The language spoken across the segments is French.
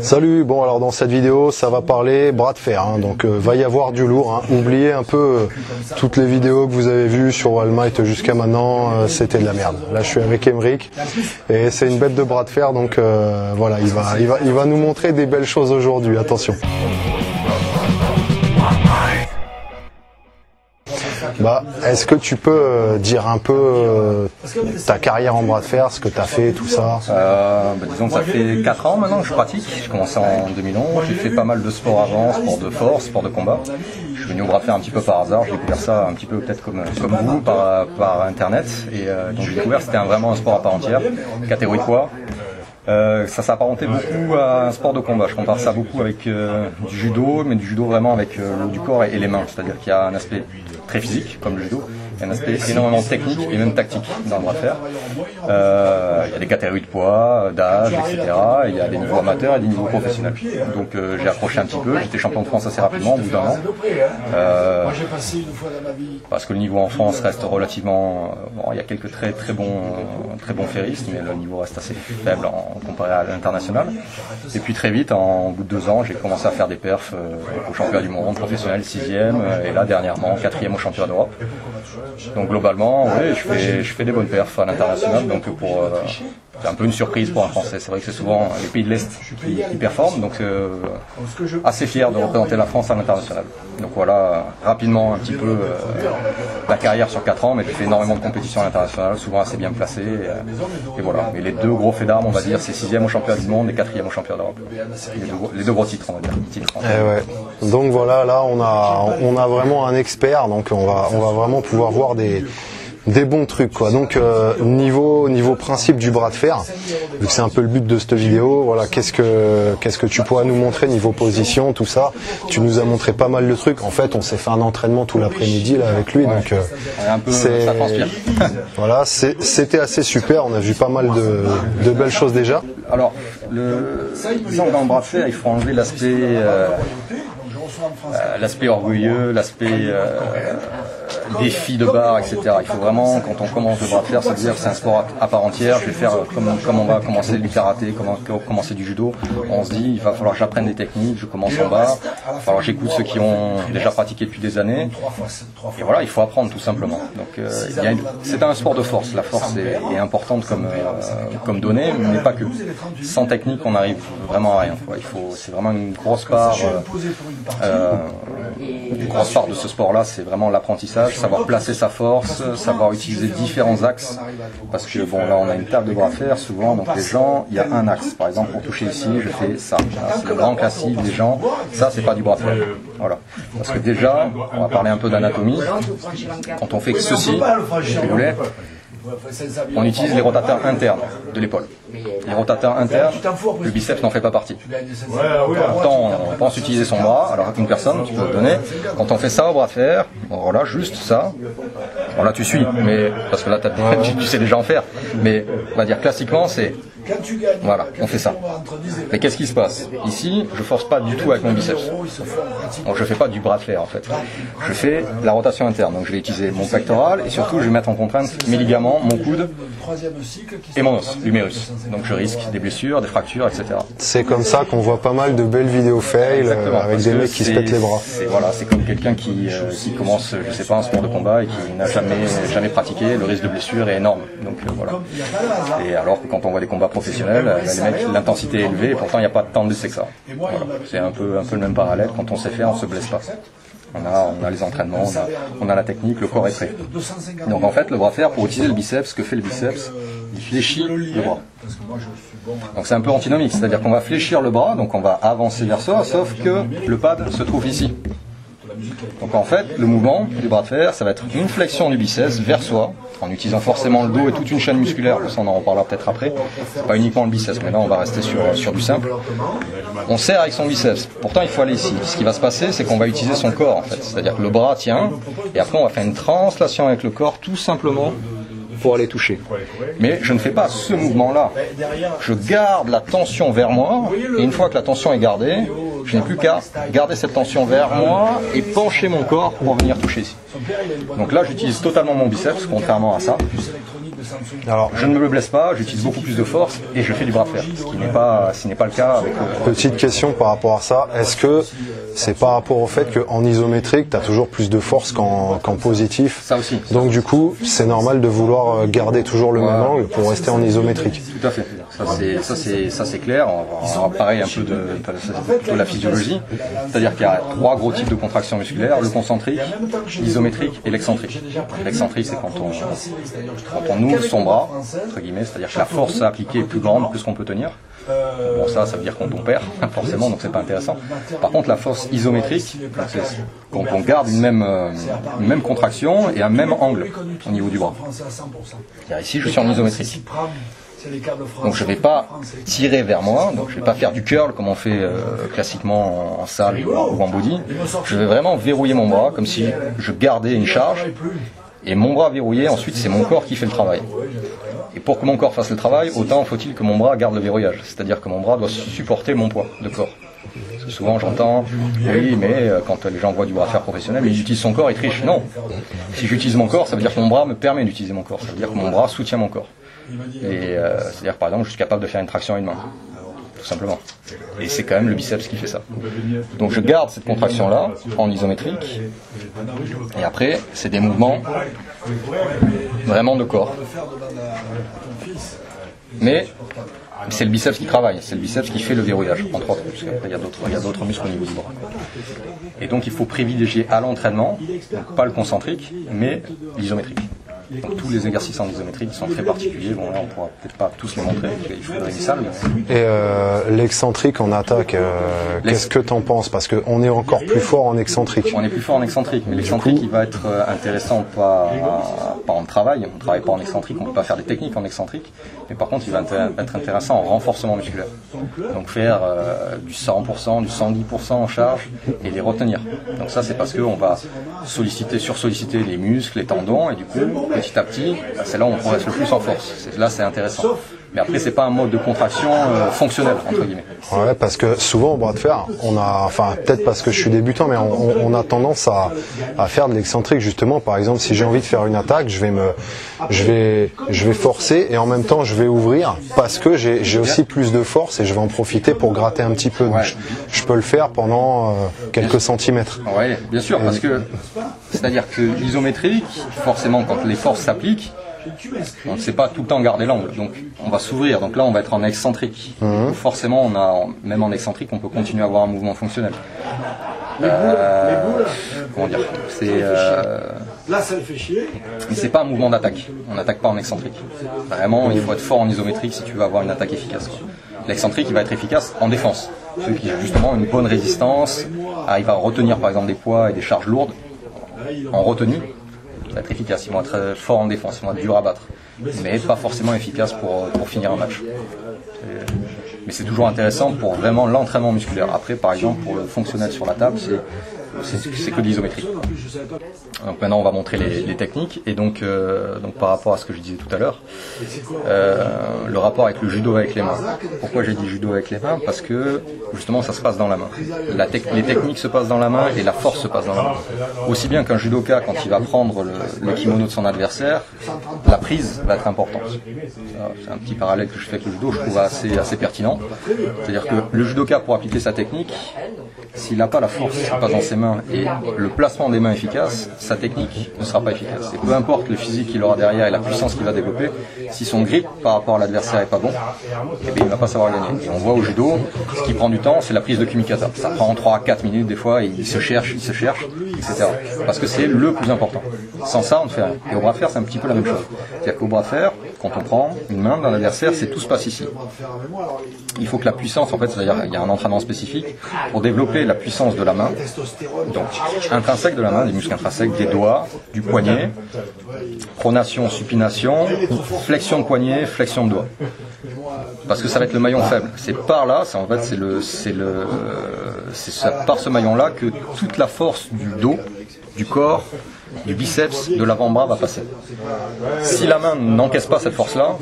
Salut, bon alors dans cette vidéo ça va parler bras de fer, hein, donc va y avoir du lourd, hein. Oubliez un peu toutes les vidéos que vous avez vues sur Wallmite jusqu'à maintenant, c'était de la merde. Là je suis avec Emeric et c'est une bête de bras de fer, donc voilà, il va nous montrer des belles choses aujourd'hui, attention. Bah, est-ce que tu peux dire un peu ta carrière en bras de fer, ce que tu as fait, tout ça? Disons que ça fait 4 ans maintenant que je pratique. J'ai commencé en 2011, j'ai fait pas mal de sport avant, sport de force, sport de combat. Je suis venu au bras de fer un petit peu par hasard, j'ai découvert ça un petit peu peut-être comme vous, par internet. Et donc j'ai découvert que c'était vraiment un sport à part entière, catégorie poids. Ça s'apparentait beaucoup à un sport de combat. Je compare ça beaucoup avec du judo, mais du judo vraiment avec le haut du corps et les mains. C'est-à-dire qu'il y a un aspect très physique, comme le judo, il y a un aspect énormément technique et même tactique dans le bras de fer. Il y a des catégories de poids, d'âge, etc. Et il y a des niveaux amateurs et des niveaux professionnels. Donc j'ai accroché un petit peu, j'étais champion de France assez rapidement, au bout d'un an. Parce que le niveau en France reste relativement... bon, il y a quelques très bons ferristes, mais le niveau reste assez faible comparé à l'international. Et puis très vite, au bout de 2 ans, j'ai commencé à faire des perfs au championnat du monde professionnel, 6e, et là dernièrement 4e au championnat d'Europe. Donc globalement, oui, je fais des bonnes perfs à l'international, donc c'est un peu une surprise pour un Français. C'est vrai que c'est souvent les pays de l'Est qui performent, donc assez fier de représenter la France à l'international. Donc voilà, rapidement un petit peu la carrière sur 4 ans, mais j'ai fait énormément de compétitions à l'international, souvent assez bien placé. Et voilà, mais les 2 gros faits d'armes, on va dire, c'est 6e au championnat du monde et 4e au championnat d'Europe. Les 2 gros titres, on va dire. Ouais. Donc voilà, là on a vraiment un expert, donc on va vraiment pouvoir voir des bons trucs, quoi. Donc niveau principe du bras de fer, vu que c'est un peu le but de cette vidéo, voilà, qu'est-ce que tu pourrais nous montrer niveau position, tout ça. Tu nous as montré pas mal de trucs. En fait, on s'est fait un entraînement tout l'après-midi là avec lui, donc ça transpire. Voilà, c'était assez super. On a vu pas mal de belles choses déjà. Alors, disons que dans le bras de fer, il faut enlever l'aspect orgueilleux, l'aspect défi de barre, etc. Il faut vraiment, quand on commence le bras de fer, se dire que c'est un sport à part entière. Je vais faire comme on va commencer du karaté, commencer du judo. On se dit, il va falloir que j'apprenne des techniques, je commence en bas. Il va falloir que j'écoute ceux qui ont déjà pratiqué depuis des années. Et voilà, il faut apprendre tout simplement. Donc, c'est un sport de force. La force est importante comme donnée, mais pas que. Sans technique, on n'arrive vraiment à rien. C'est vraiment une grosse part de ce sport-là, c'est vraiment l'apprentissage, savoir placer sa force, savoir utiliser différents axes, parce que bon, là on a une table de bras de fer, souvent, donc les gens, il y a un axe, par exemple pour toucher ici, je fais ça, c'est le grand classique des gens, ça c'est pas du bras de fer, voilà, parce que déjà, on va parler un peu d'anatomie, quand on fait que ceci, si vous voulez, on utilise les rotateurs internes de l'épaule. Les rotateurs internes, le biceps n'en fait pas partie. Pourtant, on pense utiliser son bras, alors une personne, tu peux le donner, quand on fait ça au bras de fer, voilà, juste ça, bon là tu suis, mais parce que là tu sais déjà en faire, mais on va dire classiquement c'est... Voilà, on fait ça. Mais qu'est-ce qui se passe? Ici, je force pas du tout avec mon biceps. Donc je fais pas du bras de fer en fait. Je fais la rotation interne. Donc je vais utiliser mon pectoral et surtout je vais mettre en contrainte mes ligaments, mon coude et mon os, l'humérus. Donc je risque des blessures, des fractures, etc. C'est comme ça qu'on voit pas mal de belles vidéos fail avec des mecs qui se pètent les bras. Voilà, c'est comme quelqu'un qui commence, je sais pas, un sport de combat et qui n'a jamais pratiqué, le risque de blessure est énorme. Donc voilà. Et alors que quand on voit des combats professionnels, les mecs, l'intensité est élevée et pourtant il n'y a pas tant de blessés que ça. Voilà. C'est un peu le même parallèle, quand on sait faire, on se blesse pas. On a les entraînements, on a la technique, le corps est prêt. Donc en fait, le bras de fer, pour utiliser le biceps, ce que fait le biceps, il fléchit le bras. Donc c'est un peu antinomique, c'est-à-dire qu'on va fléchir le bras, donc on va avancer vers ça, sauf que le pad se trouve ici. Donc en fait, le mouvement du bras de fer, ça va être une flexion du biceps vers soi, en utilisant forcément le dos et toute une chaîne musculaire, ça on en reparlera peut-être après, c'est pas uniquement le biceps, mais là on va rester sur du simple. On serre avec son biceps, pourtant il faut aller ici. Ce qui va se passer, c'est qu'on va utiliser son corps en fait, c'est-à-dire que le bras tient, et après on va faire une translation avec le corps, tout simplement pour aller toucher. Mais je ne fais pas ce mouvement-là. Je garde la tension vers moi, et une fois que la tension est gardée, je n'ai plus qu'à garder cette tension vers moi et pencher mon corps pour venir toucher ici. Donc là, j'utilise totalement mon biceps, contrairement à ça. Alors, je ne me blesse pas, j'utilise beaucoup plus de force et je fais du bras de fer, ce qui n'est pas le cas avec petite question par rapport à ça, est-ce que c'est par rapport au fait qu'en isométrique, tu as toujours plus de force qu'en positif? Ça aussi. Donc du coup, c'est normal de vouloir garder toujours le même angle pour rester en isométrique. Tout à fait. Ça c'est clair. On va parler un peu de la physiologie. C'est-à-dire qu'il y a 3 gros types de contractions musculaires, le concentrique, l'isométrique et l'excentrique. L'excentrique, c'est quand on ouvre son bras, entre guillemets, c'est-à-dire que la force à appliquer est plus grande que ce qu'on peut tenir. Bon, ça veut dire qu'on perd, forcément, donc c'est pas intéressant. Par contre, la force isométrique, c'est quand on garde une même contraction et un même angle au niveau du bras. Ici, je suis en isométrique. Donc je ne vais pas tirer vers moi, donc je ne vais pas faire du curl comme on fait classiquement en salle ou en body. Je vais vraiment verrouiller mon bras comme si je gardais une charge. Et mon bras verrouillé, ensuite c'est mon corps qui fait le travail. Et pour que mon corps fasse le travail, autant faut-il que mon bras garde le verrouillage. C'est-à-dire que mon bras doit supporter mon poids de corps. Parce que souvent j'entends, oui mais quand les gens voient du bras de fer professionnel, ils utilisent son corps, ils trichent. Non. Si j'utilise mon corps, ça veut dire que mon bras me permet d'utiliser mon corps. Ça veut dire que mon bras soutient mon corps. Et c'est-à-dire par exemple je suis capable de faire une traction à une main, tout simplement. Et c'est quand même le biceps qui fait ça. Donc je garde cette contraction là en isométrique. Et après c'est des mouvements vraiment de corps. Mais c'est le biceps qui travaille, c'est le biceps qui fait le verrouillage, entre autres, parce qu'après il y a d'autres muscles au niveau du bras. Et donc il faut privilégier à l'entraînement, pas le concentrique, mais l'isométrique. Donc, tous les exercices en isométrique sont très particuliers. Bon, là, on pourra peut-être pas tous les montrer, il faudrait une salle. Mais... Et l'excentrique en attaque, qu'est-ce que tu en penses? Parce qu'on est encore plus fort en excentrique. On est plus fort en excentrique, mais l'excentrique, il va être intéressant pas en travail. On ne travaille pas en excentrique, on ne peut pas faire des techniques en excentrique. Mais par contre, il va être intéressant en renforcement musculaire. Donc faire du 100%, du 110% en charge et les retenir. Donc ça, c'est parce qu'on va sursolliciter les muscles, les tendons, et du coup, petit à petit, c'est là où on progresse le plus en force. Là, c'est intéressant. Mais après, c'est pas un mode de contraction fonctionnel, entre guillemets. Ouais, parce que souvent au bras de fer, peut-être parce que je suis débutant, mais on a tendance à faire de l'excentrique justement. Par exemple, si j'ai envie de faire une attaque, je vais forcer et en même temps je vais ouvrir parce que j'ai aussi plus de force et je vais en profiter pour gratter un petit peu. Ouais. Je peux le faire pendant quelques centimètres. Oui, bien sûr, parce que c'est-à-dire que l'isométrique, forcément, quand les forces s'appliquent, on ne sait pas tout le temps garder l'angle, donc on va s'ouvrir, donc là on va être en excentrique. Forcément, même en excentrique, on peut continuer à avoir un mouvement fonctionnel. Comment dire, mais c'est pas un mouvement d'attaque, on n'attaque pas en excentrique. Vraiment, il faut être fort en isométrique si tu veux avoir une attaque efficace. L'excentrique, il va être efficace en défense, celui qui a justement une bonne résistance, il va retenir par exemple des poids et des charges lourdes en retenue. Va être efficace, ils vont être forts en défense, ils vont être durs à battre, mais pas forcément efficaces pour finir un match. Mais c'est toujours intéressant pour vraiment l'entraînement musculaire. Après, par exemple, pour le fonctionnel sur la table, c'est que de l'isométrie. Donc maintenant, on va montrer les techniques. Et donc par rapport à ce que je disais tout à l'heure, le rapport avec le judo avec les mains. Pourquoi j'ai dit judo avec les mains? Parce que justement, ça se passe dans la main. Les techniques se passent dans la main et la force se passe dans la main. Aussi bien qu'un judoka, quand il va prendre le kimono de son adversaire, la prise va être importante. C'est un petit parallèle que je fais avec le judo, je trouve assez pertinent. C'est-à-dire que le judoka, pour appliquer sa technique, s'il n'a pas la force qui passe dans ses mains et le placement des mains efficace, sa technique ne sera pas efficace. Et peu importe le physique qu'il aura derrière et la puissance qu'il va développer, si son grip par rapport à l'adversaire n'est pas bon, eh bien, il ne va pas savoir gagner. Et on voit au judo, ce qui prend du temps, c'est la prise de kumikata. Ça prend 3 à 4 minutes des fois, et il se cherche, etc. Parce que c'est le plus important. Sans ça, on ne fait rien. Et au bras de fer, c'est un petit peu la même chose. C'est-à-dire qu'au bras de fer, quand on prend une main d'un adversaire, tout se passe ici. Il faut que la puissance, en fait, c'est-à-dire il y a un entraînement spécifique pour développer la puissance de la main, donc intrinsèque de la main, des muscles intrinsèques, des doigts, du poignet, pronation, supination, flexion de poignet, flexion de doigt. Parce que ça va être le maillon faible. C'est par là, c'est par ce maillon-là que toute la force du dos, du corps, du biceps, de l'avant-bras va passer. Si la main n'encaisse pas cette force-là,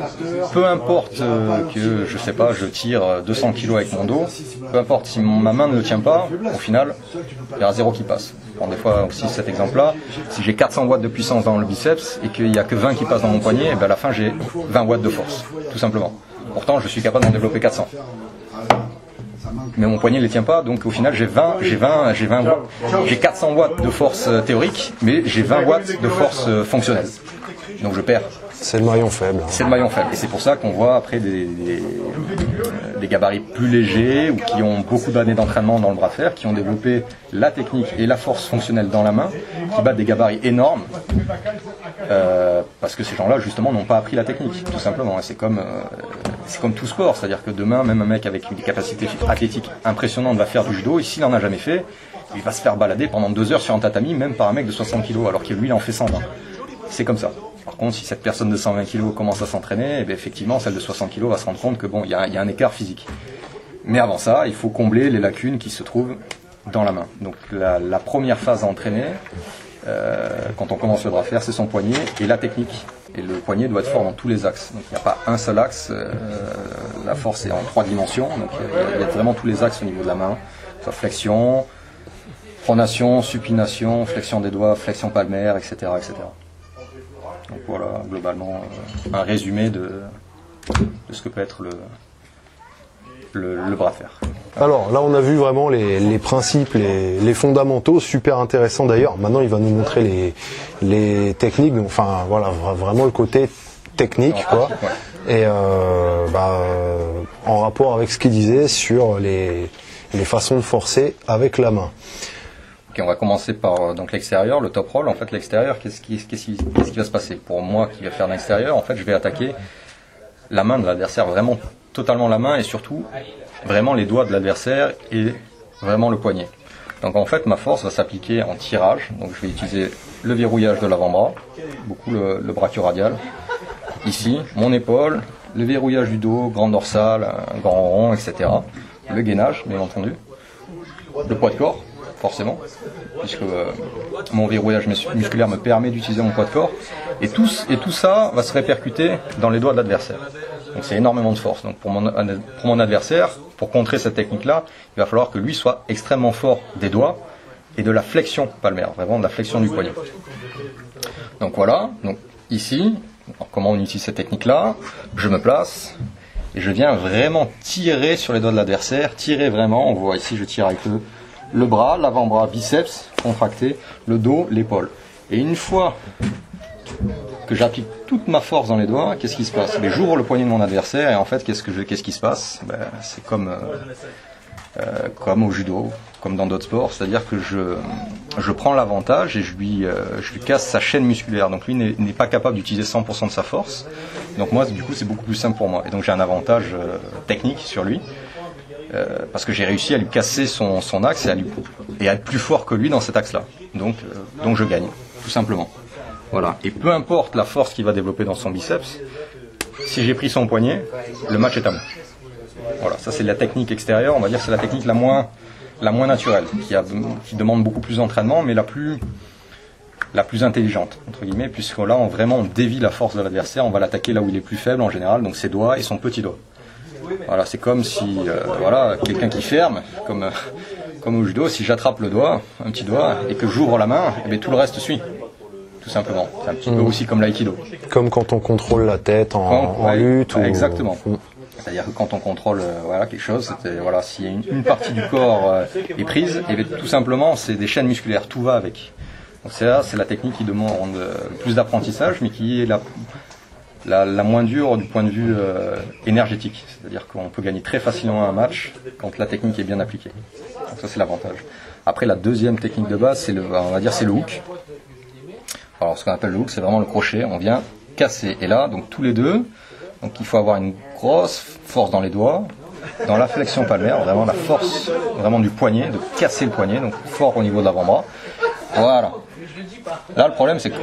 peu importe que, je sais pas, je tire 200 kg avec mon dos, peu importe si ma main ne le tient pas, au final, il y a 0 qui passe. Je prends des fois aussi cet exemple-là, si j'ai 400 watts de puissance dans le biceps et qu'il n'y a que 20 qui passent dans mon poignet, et bien à la fin j'ai 20 watts de force, tout simplement. Pourtant, je suis capable d'en développer 400. Mais mon poignet ne les tient pas, donc au final j'ai 400 watts de force théorique, mais j'ai 20 watts de force fonctionnelle. Donc je perds. C'est le maillon faible. C'est le maillon faible. Et c'est pour ça qu'on voit après des gabarits plus légers ou qui ont beaucoup d'années d'entraînement dans le bras de fer, qui ont développé la technique et la force fonctionnelle dans la main, qui battent des gabarits énormes, parce que ces gens-là justement n'ont pas appris la technique, tout simplement. Et c'est comme tout sport, c'est-à-dire que demain, même un mec avec des capacités athlétiques impressionnantes va faire du judo, et s'il n'en a jamais fait, il va se faire balader pendant 2 heures sur un tatami, même par un mec de 60 kg, alors que lui il en fait 120. C'est comme ça. Par contre, si cette personne de 120 kg commence à s'entraîner, eh effectivement, celle de 60 kg va se rendre compte que bon, il y a un écart physique. Mais avant ça, il faut combler les lacunes qui se trouvent dans la main. Donc la première phase à entraîner, quand on commence le bras de fer, c'est son poignet et la technique. Et le poignet doit être fort dans tous les axes. Donc il n'y a pas un seul axe. La force est en 3 dimensions. Donc il y a vraiment tous les axes au niveau de la main. Soit flexion, pronation, supination, flexion des doigts, flexion palmaire, etc., etc. Donc voilà, globalement, un résumé de ce que peut être le bras de fer. Alors là, on a vu vraiment les principes, les fondamentaux, super intéressants d'ailleurs. Maintenant, il va nous montrer les techniques, donc, enfin voilà, vraiment le côté technique, quoi. Ouais. Et en rapport avec ce qu'il disait sur les façons de forcer avec la main. Okay, on va commencer par donc l'extérieur, le top roll. En fait, l'extérieur, qu'est-ce qui va se passer? Pour moi qui vais faire l'extérieur, en fait, je vais attaquer la main de l'adversaire, vraiment totalement la main, et surtout vraiment les doigts de l'adversaire et vraiment le poignet. Donc en fait, ma force va s'appliquer en tirage. Donc je vais utiliser le verrouillage de l'avant-bras, beaucoup le brachioradial. Ici, mon épaule, le verrouillage du dos, grand dorsal, un grand rond, etc. Le gainage, bien entendu. Le poids de corps, forcément, puisque mon verrouillage musculaire me permet d'utiliser mon poids de corps. Et tout ça va se répercuter dans les doigts de l'adversaire. Donc c'est énormément de force. Donc pour mon adversaire, pour contrer cette technique-là, il va falloir que lui soit extrêmement fort des doigts et de la flexion palmaire, vraiment de la flexion du poignet. Donc voilà, donc ici, comment on utilise cette technique-là? Je me place et je viens vraiment tirer sur les doigts de l'adversaire, tirer vraiment, on voit ici je tire avec le bras, l'avant-bras, biceps contracté, le dos, l'épaule. Et une fois que j'applique toute ma force dans les doigts, qu'est-ce qui se passe? J'ouvre le poignet de mon adversaire et en fait, qu'est-ce qui se passe? C'est comme au judo, comme dans d'autres sports, c'est-à-dire que je prends l'avantage et je lui casse sa chaîne musculaire. Donc lui n'est pas capable d'utiliser 100% de sa force. Donc moi, du coup, c'est beaucoup plus simple pour moi. Et donc j'ai un avantage technique sur lui. Parce que j'ai réussi à lui casser son axe et à être plus fort que lui dans cet axe-là. Donc je gagne, tout simplement. Voilà. Et peu importe la force qu'il va développer dans son biceps, si j'ai pris son poignet, le match est à moi. Voilà, ça c'est la technique extérieure, on va dire c'est la technique la moins naturelle, qui demande beaucoup plus d'entraînement, mais la plus intelligente, entre guillemets, puisque là on dévie la force de l'adversaire, on va l'attaquer là où il est plus faible en général, donc ses doigts et son petit doigt. Voilà, c'est comme si quelqu'un qui ferme, comme au judo, si j'attrape le doigt, un petit doigt, et que j'ouvre la main, et bien tout le reste suit. Tout simplement. C'est un petit peu aussi comme l'aïkido. Comme quand on contrôle la tête en lutte. Exactement. C'est-à-dire que quand on contrôle quelque chose, s'il y a une partie du corps est prise, et tout simplement c'est des chaînes musculaires, tout va avec. Donc c'est la technique qui demande plus d'apprentissage, mais qui est la moins dure du point de vue énergétique. C'est-à-dire qu'on peut gagner très facilement un match quand la technique est bien appliquée. Donc ça c'est l'avantage. Après la deuxième technique de base, c'est le hook. Alors ce qu'on appelle le hook, c'est vraiment le crochet, on vient casser. Et là, donc tous les deux, donc il faut avoir une grosse force dans les doigts, dans la flexion palmaire, vraiment la force vraiment du poignet, de casser le poignet, donc fort au niveau de l'avant-bras. Voilà. Là le problème c'est que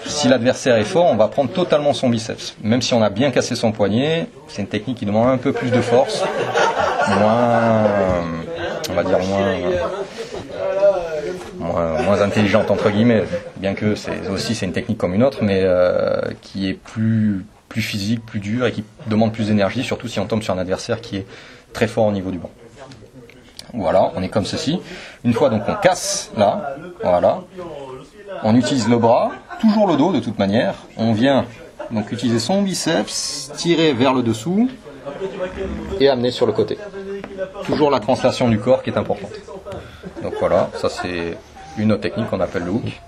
si l'adversaire est fort, on va prendre totalement son biceps. Même si on a bien cassé son poignet, c'est une technique qui demande un peu plus de force, moins moins intelligente entre guillemets, bien que c'est une technique comme une autre, mais qui est plus physique, plus dure et qui demande plus d'énergie, surtout si on tombe sur un adversaire qui est très fort au niveau du banc. Voilà, on est comme ceci. Une fois donc on casse là, voilà, on utilise le bras, toujours le dos de toute manière. On vient donc utiliser son biceps, tirer vers le dessous et amener sur le côté. Toujours la translation du corps qui est importante. Donc voilà, ça c'est une autre technique qu'on appelle le hook.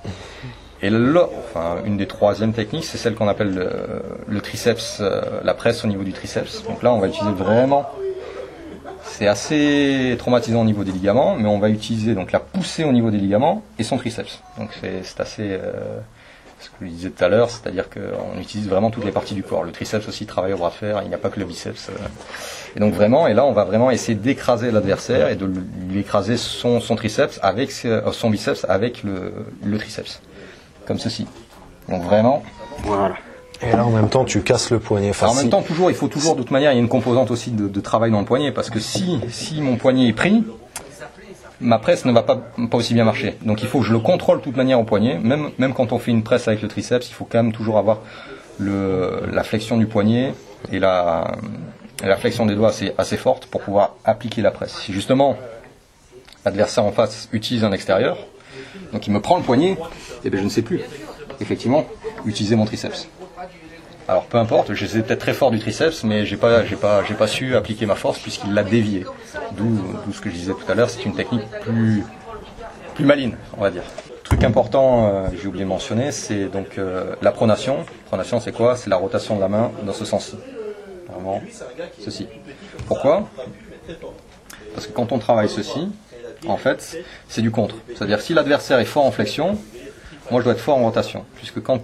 Et là, enfin, une des troisièmes techniques, c'est celle qu'on appelle le triceps, la presse au niveau du triceps. Donc là, on va utiliser vraiment, c'est assez traumatisant au niveau des ligaments, mais on va utiliser donc la poussée au niveau des ligaments et son triceps. Donc c'est assez, ce que je disais tout à l'heure, c'est-à-dire qu'on utilise vraiment toutes les parties du corps. Le triceps aussi travaille au bras de fer, il n'y a pas que le biceps. Et donc vraiment, et là, on va vraiment essayer d'écraser l'adversaire et de lui écraser son triceps avec son biceps avec le triceps. Comme ceci. Donc vraiment, voilà. Et là, en même temps, tu casses le poignet. Enfin, en même temps, il faut toujours, de toute manière, il y a une composante aussi de travail dans le poignet, parce que si mon poignet est pris, ma presse ne va pas aussi bien marcher. Donc il faut que je le contrôle de toute manière au poignet, même quand on fait une presse avec le triceps, il faut quand même toujours avoir la flexion du poignet et la flexion des doigts assez forte pour pouvoir appliquer la presse. Si justement l'adversaire en face utilise un extérieur, donc il me prend le poignet, et bien je ne sais plus, effectivement, utiliser mon triceps. Alors peu importe, j'étais peut-être très fort du triceps, mais j'ai pas su appliquer ma force puisqu'il l'a dévié. D'où ce que je disais tout à l'heure, c'est une technique plus maligne, on va dire. Truc important, j'ai oublié de mentionner, c'est donc la pronation. Pronation, c'est quoi? C'est la rotation de la main dans ce sens-ci. Vraiment, ceci. Pourquoi? Parce que quand on travaille ceci, en fait, c'est du contre. C'est-à-dire si l'adversaire est fort en flexion, moi je dois être fort en rotation. Puisque quand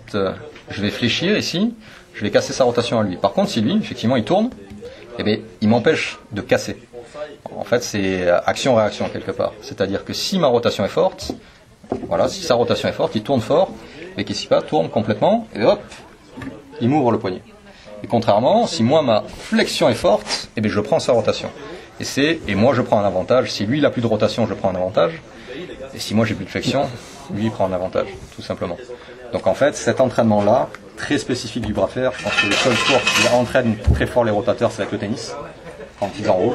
je vais fléchir ici, je vais casser sa rotation à lui. Par contre, si lui, effectivement, il tourne, eh bien, il m'empêche de casser. En fait, c'est action-réaction quelque part. C'est-à-dire que si ma rotation est forte, voilà, si sa rotation est forte, il tourne fort, et qu'est-ce qui passe, tourne complètement, et hop, il m'ouvre le poignet. Et contrairement, si moi ma flexion est forte, eh bien, je prends sa rotation. Et moi je prends un avantage. Si lui il a plus de rotation, je prends un avantage. Et si moi j'ai plus de flexion, lui il prend un avantage, tout simplement. Donc en fait, cet entraînement-là, très spécifique du bras de fer, je pense que le seul sport qui entraîne très fort les rotateurs, c'est avec le tennis, quand ils en haut.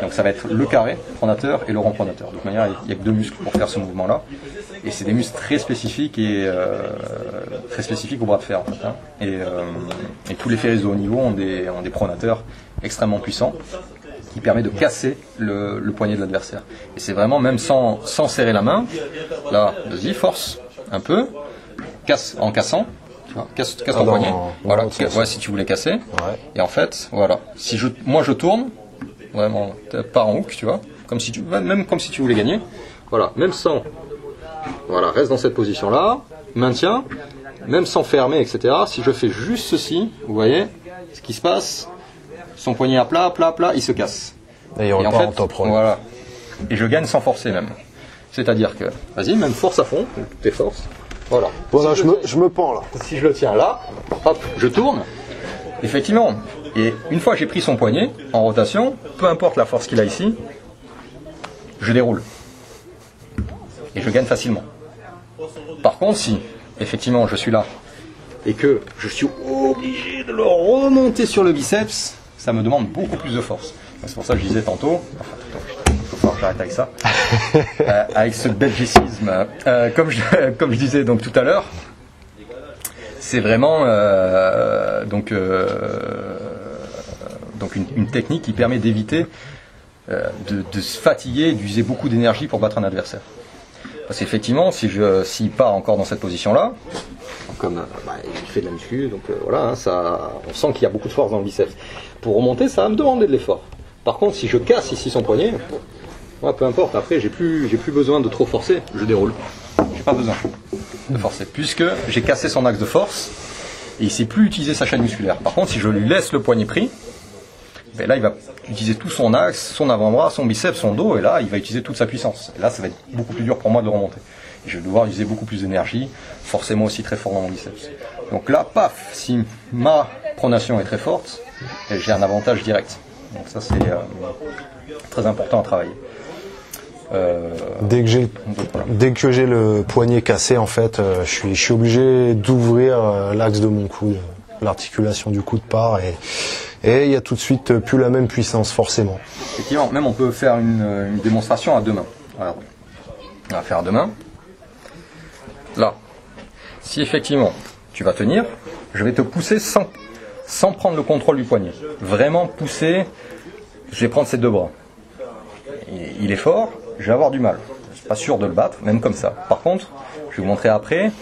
Donc ça va être le carré pronateur et le rond pronateur. De toute manière, il n'y a que deux muscles pour faire ce mouvement-là. Et c'est des muscles très spécifiques très spécifiques au bras de fer en fait. Hein. Et tous les ferristes de haut niveau ont des pronateurs extrêmement puissants, qui permet de casser le poignet de l'adversaire. Et c'est vraiment, même sans serrer la main, là, vas-y, force, un peu, casse en cassant, tu vois, casse ton poignet, voilà, ouais, si tu voulais casser, ouais. Et en fait, voilà, si moi je tourne, vraiment, pas en hook, tu vois, même comme si tu voulais gagner, voilà, même sans, voilà, reste dans cette position-là, maintiens, même sans fermer, etc., si je fais juste ceci, vous voyez, ce qui se passe, son poignet à plat, il se casse. Et en fait, en top roll. Voilà. Et je gagne sans forcer même. C'est-à-dire que, vas-y, même force à fond, tes forces. Voilà. Voilà, je me pends là. Si je le tiens là, hop, je tourne. Effectivement. Et une fois que j'ai pris son poignet en rotation, peu importe la force qu'il a ici, je déroule. Et je gagne facilement. Par contre, si, effectivement, je suis là et que je suis obligé de le remonter sur le biceps, ça me demande beaucoup plus de force. C'est pour ça que je disais tantôt, il faut falloir que j'arrête avec ça, avec ce belgicisme, comme je disais donc tout à l'heure, c'est vraiment donc une technique qui permet d'éviter de se fatiguer, d'user beaucoup d'énergie pour battre un adversaire. Parce qu'effectivement, s'il part encore dans cette position-là, comme il fait de la muscu, donc voilà, hein, on sent qu'il y a beaucoup de force dans le biceps. Pour remonter, ça va me demander de l'effort. Par contre, si je casse ici son poignet, ouais, peu importe, après j'ai plus besoin de trop forcer, je déroule. J'ai pas besoin de forcer, puisque j'ai cassé son axe de force, et il sait plus utiliser sa chaîne musculaire. Par contre, si je lui laisse le poignet pris, ben là il va utiliser tout son axe, son avant-bras, son biceps, son dos, et là il va utiliser toute sa puissance. Et là ça va être beaucoup plus dur pour moi de le remonter. Et je vais devoir utiliser beaucoup plus d'énergie, forcément aussi très fort dans mon biceps. Donc là, paf, si ma pronation est très forte, j'ai un avantage direct. Donc ça c'est très important à travailler. Dès que j'ai le poignet cassé, en fait, je suis obligé d'ouvrir l'axe de mon coude, l'articulation du coude part, et il y a tout de suite plus la même puissance, forcément. Effectivement, même on peut faire une démonstration à deux mains. Alors, on va faire à deux mains. Là, si effectivement tu vas tenir, je vais te pousser sans prendre le contrôle du poignet. Vraiment pousser, je vais prendre ces deux bras. Il est fort, je vais avoir du mal. Je ne suis pas sûr de le battre, même comme ça. Par contre, je vais vous montrer après,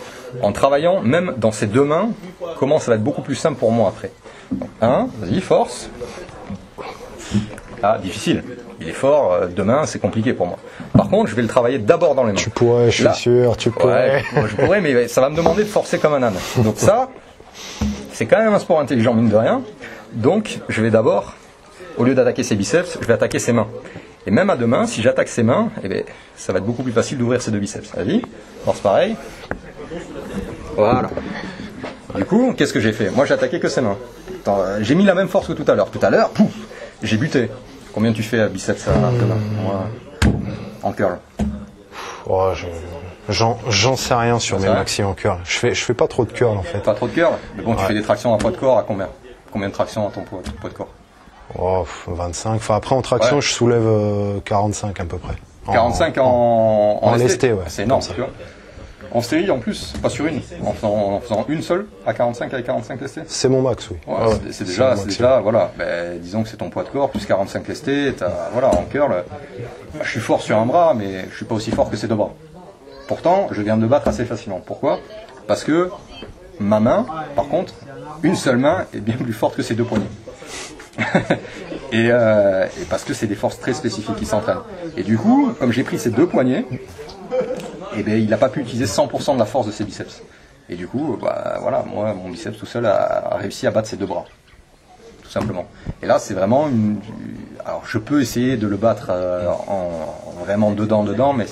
en travaillant, même dans ces deux mains, comment ça va être beaucoup plus simple pour moi après. Donc, vas-y, force. Ah, difficile. Il est fort, deux mains, c'est compliqué pour moi. Par contre, je vais le travailler d'abord dans les mains. Tu pourrais, je suis sûr, tu pourrais. Ouais, je pourrais, mais ça va me demander de forcer comme un âne. Donc ça, c'est quand même un sport intelligent, mine de rien. Donc, je vais d'abord, au lieu d'attaquer ses biceps, je vais attaquer ses mains. Et même à deux mains, si j'attaque ses mains, eh bien, ça va être beaucoup plus facile d'ouvrir ses deux biceps. Vas-y, force pareil. Voilà. Du coup, qu'est-ce que j'ai fait? Moi, j'ai attaqué que ses mains. J'ai mis la même force que tout à l'heure. Tout à l'heure, pouf, j'ai buté. Combien tu fais à biceps à deux mains? Moi, en curl. Oh, j'en sais rien sur mes maxi en curl. Je fais pas trop de curl en fait. Pas trop de curl? Mais bon, tu fais des tractions à poids de corps à combien? Combien de tractions à ton poids de corps? Oh, 25. Enfin, après, en traction, je soulève 45 à peu près. 45 en lesté, ouais. C'est énorme, tu vois. En série, en plus, pas sur une. En faisant une seule, à 45 avec 45 lestés. C'est mon max, oui. Ouais, c'est déjà, voilà. Ben, disons que c'est ton poids de corps, plus 45 lestés. Voilà, en curl, je suis fort sur un bras, mais je suis pas aussi fort que ces deux bras. Pourtant, je viens de me battre assez facilement. Pourquoi? Parce que ma main, par contre, une seule main est bien plus forte que ces deux poignets. et parce que c'est des forces très spécifiques qui s'entraînent. Et du coup, comme j'ai pris ces deux poignets, eh bien, il n'a pas pu utiliser 100% de la force de ses biceps. Et du coup, voilà, moi, mon biceps tout seul a réussi à battre ses deux bras. Tout simplement. Et là, c'est vraiment alors, je peux essayer de le battre en vraiment dedans, mais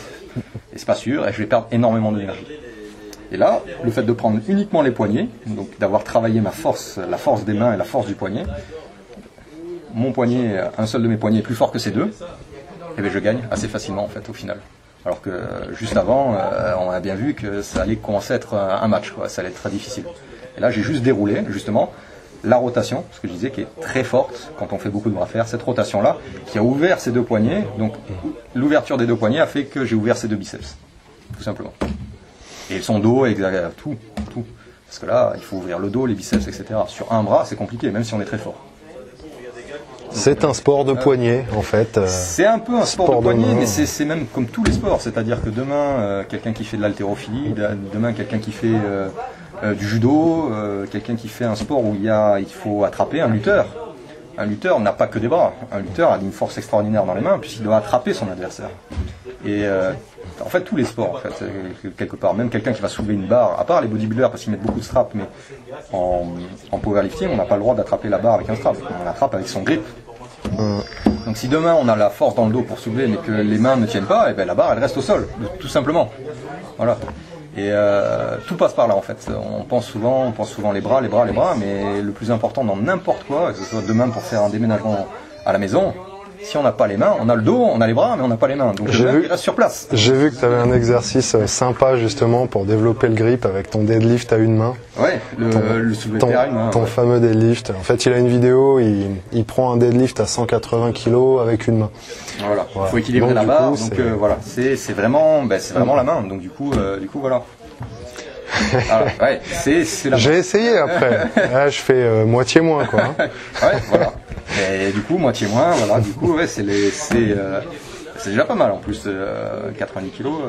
c'est pas sûr, et je vais perdre énormément d'énergie. Et là, le fait de prendre uniquement les poignets, donc d'avoir travaillé ma force, la force des mains et la force du poignet, mon poignet, un seul de mes poignets est plus fort que ces deux, et bien je gagne assez facilement en fait au final. Alors que juste avant, on a bien vu que ça allait commencer à être un match, quoi. Ça allait être très difficile. Et là, j'ai juste déroulé justement la rotation, ce que je disais qui est très forte quand on fait beaucoup de bras fer, cette rotation-là qui a ouvert ces deux poignets. Donc l'ouverture des deux poignets a fait que j'ai ouvert ces deux biceps, tout simplement. Et son dos, tout. Parce que là, il faut ouvrir le dos, les biceps, etc. Sur un bras, c'est compliqué, même si on est très fort. C'est un sport de poignet, en fait. C'est un peu un sport de poignet, mais c'est même comme tous les sports. C'est-à-dire que demain, quelqu'un qui fait de l'haltérophilie, demain, quelqu'un qui fait du judo, quelqu'un qui fait un sport où il faut attraper un lutteur. Un lutteur n'a pas que des bras. Un lutteur a une force extraordinaire dans les mains, puisqu'il doit attraper son adversaire. Et en fait, tous les sports, en fait, quelque part, même quelqu'un qui va soulever une barre, à part les bodybuilders parce qu'ils mettent beaucoup de straps, mais en powerlifting, on n'a pas le droit d'attraper la barre avec un strap. On l'attrape avec son grip. Donc si demain on a la force dans le dos pour soulever, mais que les mains ne tiennent pas, et ben la barre elle reste au sol, tout simplement. Voilà. Et tout passe par là en fait. On pense souvent les bras, mais le plus important dans n'importe quoi, que ce soit demain pour faire un déménagement à la maison, si on n'a pas les mains, on a le dos, on a les bras, mais on n'a pas les mains. Donc il reste sur place. J'ai vu que tu avais un exercice sympa justement pour développer le grip avec ton deadlift à une main. Ouais, le soulevé à une main. Ton fameux deadlift. En fait, il a une vidéo, il prend un deadlift à 180 kg avec une main. Voilà, il faut équilibrer la barre. Donc voilà, c'est vraiment la main. Donc du coup voilà. Alors, ouais, c'est la main. J'ai essayé après. Là, je fais moitié moins quoi. Ouais, voilà. Et du coup, moitié moins, voilà, du coup, ouais, c'est déjà pas mal en plus. 90 kilos,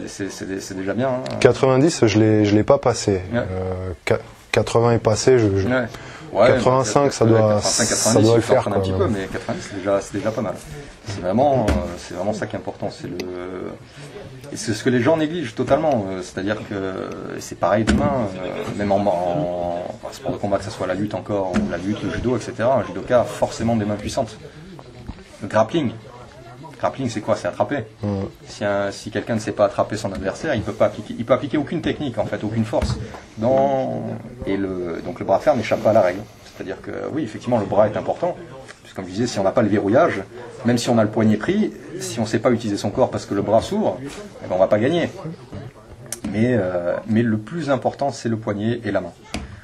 c'est déjà bien. Hein. 90, je l'ai pas passé. Ouais. 80 est passé, ouais, 85, ça doit le faire. Un petit peu, mais 90, c'est déjà pas mal. C'est vraiment ça qui est important. Et c'est ce que les gens négligent totalement. C'est-à-dire que c'est pareil demain, même en sport de combat, que ce soit la lutte encore, ou la lutte, le judo, etc. Un judoka a forcément des mains puissantes. Le grappling, c'est quoi? C'est attraper. Si quelqu'un ne sait pas attraper son adversaire, il peut appliquer aucune technique, en fait, aucune force. Donc le bras de fer n'échappe pas à la règle. C'est-à-dire que oui, effectivement, le bras est important. Comme je disais, si on n'a pas le verrouillage, même si on a le poignet pris, si on ne sait pas utiliser son corps parce que le bras s'ouvre, eh ben, on va pas gagner. Mais le plus important, c'est le poignet et la main.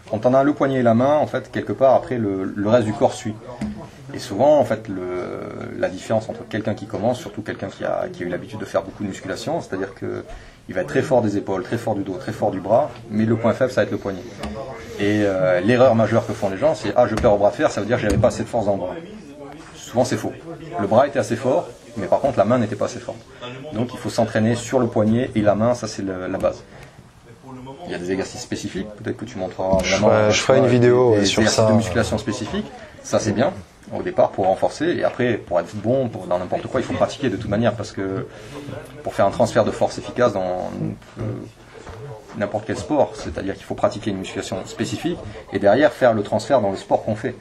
Quand on a le poignet et la main, en fait, quelque part, après, le reste du corps suit. Et souvent, en fait, la différence entre quelqu'un qui commence, surtout quelqu'un qui a eu l'habitude de faire beaucoup de musculation, c'est-à-dire qu'il va être très fort des épaules, très fort du dos, très fort du bras, mais le point faible, ça va être le poignet. Et l'erreur majeure que font les gens, c'est « Ah, je perds au bras de fer, ça veut dire que j'avais pas assez de force dans le bras ». Souvent, c'est faux. Le bras était assez fort, mais par contre, la main n'était pas assez forte. Donc, il faut s'entraîner sur le poignet et la main, ça, c'est la base. Il y a des exercices spécifiques, peut-être que tu montreras vraiment. Je ferai une vidéo des sur exercices ça. De musculation spécifiques, ça c'est bien au départ pour renforcer, et après pour être bon dans n'importe quoi, il faut pratiquer de toute manière, parce que pour faire un transfert de force efficace dans n'importe quel sport, c'est-à-dire qu'il faut pratiquer une musculation spécifique et derrière faire le transfert dans le sport qu'on fait.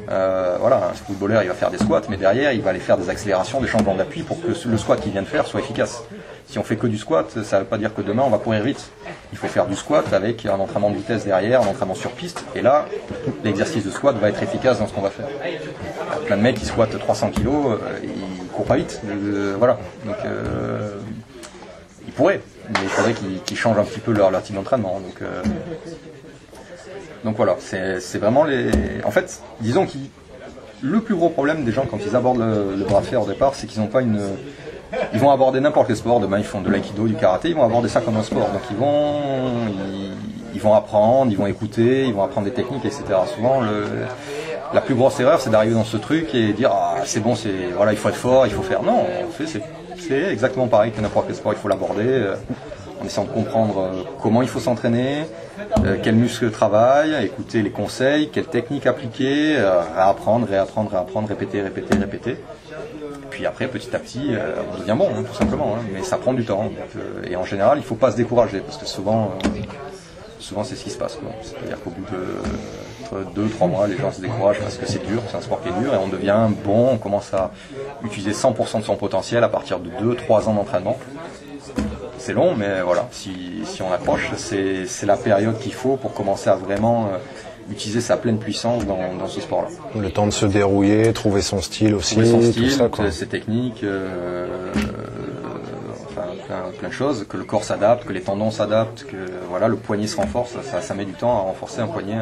Voilà, un footballeur il va faire des squats, mais derrière il va aller faire des accélérations, des changements d'appui pour que le squat qu'il vient de faire soit efficace. Si on fait que du squat, ça ne veut pas dire que demain on va courir vite. Il faut faire du squat avec un entraînement de vitesse derrière, un entraînement sur piste, et là l'exercice de squat va être efficace dans ce qu'on va faire. Il y a plein de mecs qui squattent 300 kg, ils courent pas vite, voilà. Donc ils pourraient, mais il faudrait qu'ils changent un petit peu leur type d'entraînement. Donc voilà, c'est vraiment les. En fait, disons que le plus gros problème des gens quand ils abordent le bras de fer au départ, c'est qu'ils n'ont pas une. Ils vont aborder n'importe quel sport. Demain, ils font de l'aïkido, du karaté, ils vont aborder ça comme un sport. Donc ils vont apprendre, ils vont écouter, ils vont apprendre des techniques, etc. Souvent, la plus grosse erreur, c'est d'arriver dans ce truc et dire ah c'est bon, voilà, il faut être fort, il faut faire. Non, c'est exactement pareil que n'importe quel sport. Il faut l'aborder en essayant de comprendre comment il faut s'entraîner, quels muscles travaillent, écouter les conseils, quelles techniques appliquer, réapprendre, répéter. Puis après, petit à petit, on devient bon, tout simplement. Mais ça prend du temps. Et en général, il ne faut pas se décourager, parce que souvent c'est ce qui se passe. C'est-à-dire qu'au bout de 2-3 mois, les gens se découragent parce que c'est dur, c'est un sport qui est dur, et on devient bon, on commence à utiliser 100% de son potentiel à partir de 2-3 ans d'entraînement. C'est long, mais voilà, si on approche, c'est la période qu'il faut pour commencer à vraiment utiliser sa pleine puissance dans ce sport-là. Le temps de se dérouiller, trouver son style aussi, tout ça, quoi. Ses techniques, plein de choses, que le corps s'adapte, que les tendons s'adaptent, que voilà, le poignet se renforce, ça met du temps à renforcer un poignet,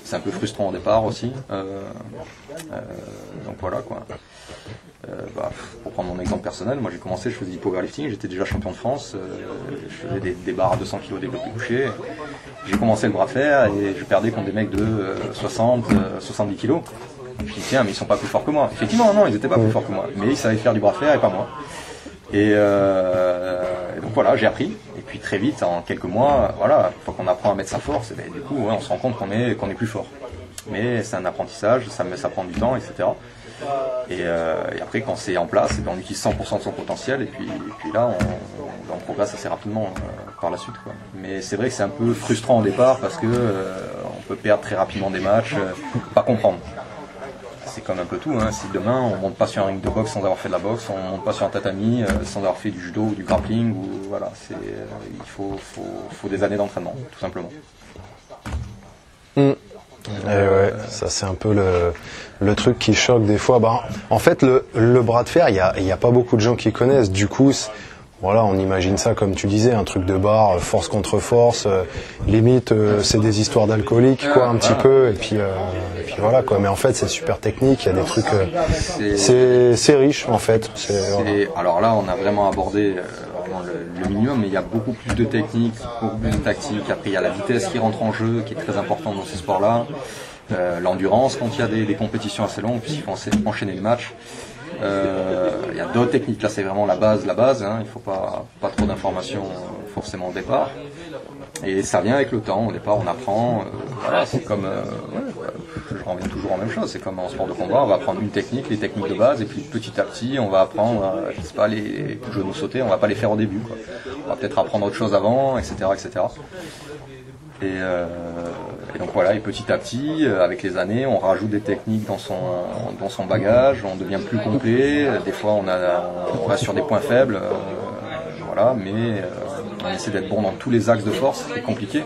c'est un peu frustrant au départ aussi. Donc voilà quoi. Pour prendre mon exemple personnel, moi j'ai commencé, je faisais du powerlifting, j'étais déjà champion de France, je faisais des barres à 200 kg développé couché. J'ai commencé le bras de fer et je perdais contre des mecs de 60, 70 kg. Je me dis tiens, mais ils sont pas plus forts que moi. Effectivement non, ils étaient pas plus forts que moi, mais ils savaient faire du bras de fer et pas moi. Et donc voilà, j'ai appris. Et puis très vite, en quelques mois, voilà, une fois qu'on apprend à mettre sa force, et du coup, on se rend compte qu'on est plus fort. Mais c'est un apprentissage, ça prend du temps, etc. Et après, quand c'est en place, on utilise 100% de son potentiel, et puis là, on progresse assez rapidement par la suite, quoi. Mais c'est vrai que c'est un peu frustrant au départ parce que on peut perdre très rapidement des matchs, pas comprendre. C'est comme un peu tout, hein. Si demain on monte pas sur un ring de boxe sans avoir fait de la boxe, on monte pas sur un tatami sans avoir fait du judo ou du grappling, ou voilà, il faut des années d'entraînement, tout simplement. Ouais, ça c'est un peu le truc qui choque des fois. En fait, le bras de fer, il y a pas beaucoup de gens qui connaissent. Du coup, voilà, on imagine ça comme tu disais, un truc de bar, force contre force, limite c'est des histoires d'alcooliques, quoi, un petit peu, et puis voilà, quoi. Mais en fait, c'est super technique, il y a des trucs, c'est riche en fait. Voilà. Alors là, on a vraiment abordé le minimum, mais il y a beaucoup plus de techniques, beaucoup plus de tactiques. Après, il y a la vitesse qui rentre en jeu, qui est très importante dans ce sport-là. L'endurance quand il y a des compétitions assez longues, puisqu'il faut enchaîner le match. Il y a d'autres techniques, là c'est vraiment la base, hein. Il ne faut pas trop d'informations forcément au départ. Et ça vient avec le temps, au départ on apprend, voilà, c'est comme, je reviens toujours en même chose, c'est comme en sport de combat, on va apprendre une technique, les techniques de base, et puis petit à petit on va apprendre, je sais pas, les genoux sautés, on va pas les faire au début, quoi. On va peut-être apprendre autre chose avant, etc. Et donc voilà, et petit à petit, avec les années, on rajoute des techniques dans son bagage, on devient plus complet, des fois on reste sur des points faibles, voilà, mais on essaie d'être bon dans tous les axes de force, c'est compliqué.